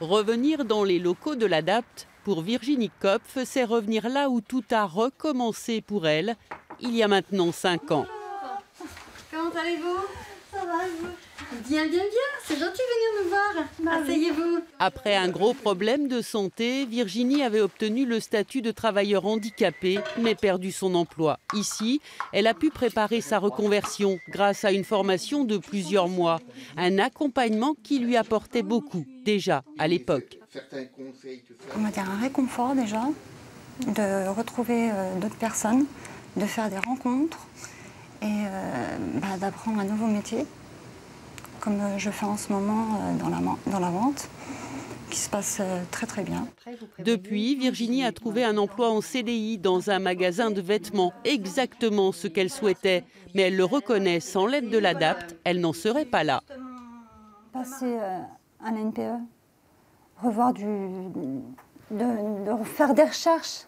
Revenir dans les locaux de l'ADAPT, pour Virginie Kopf, c'est revenir là où tout a recommencé pour elle, il y a maintenant 5 ans. Comment allez-vous? Ça va, vous? Bien, c'est gentil de venir nous voir. Asseyez-vous. Après un gros problème de santé, Virginie avait obtenu le statut de travailleur handicapé, mais perdu son emploi. Ici, elle a pu préparer sa reconversion grâce à une formation de plusieurs mois. Un accompagnement qui lui apportait beaucoup, déjà à l'époque. On va dire un réconfort déjà, de retrouver d'autres personnes, de faire des rencontres et d'apprendre un nouveau métier, comme je fais en ce moment dans la vente, qui se passe très très bien. Depuis, Virginie a trouvé un emploi en CDI dans un magasin de vêtements, exactement ce qu'elle souhaitait. Mais elle le reconnaît, sans l'aide de l'ADAPT, elle n'en serait pas là. Passer à la NPE, revoir de faire des recherches,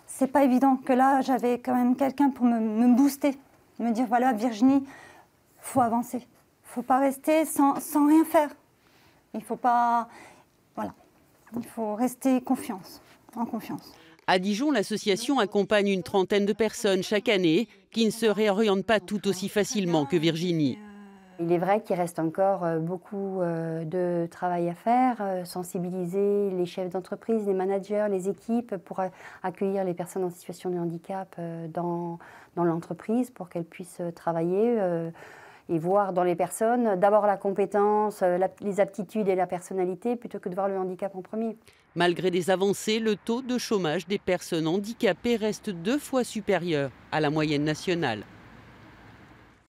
c'est pas évident. Que là, j'avais quand même quelqu'un pour me booster, me dire voilà Virginie, faut avancer. Il ne faut pas rester sans rien faire. Il faut pas, voilà, il faut rester en confiance. À Dijon, l'association accompagne une trentaine de personnes chaque année qui ne se réorientent pas tout aussi facilement que Virginie. Il est vrai qu'il reste encore beaucoup de travail à faire, sensibiliser les chefs d'entreprise, les managers, les équipes pour accueillir les personnes en situation de handicap dans l'entreprise pour qu'elles puissent travailler. Et voir dans les personnes d'abord la compétence, les aptitudes et la personnalité plutôt que de voir le handicap en premier. Malgré des avancées, le taux de chômage des personnes handicapées reste 2 fois supérieur à la moyenne nationale.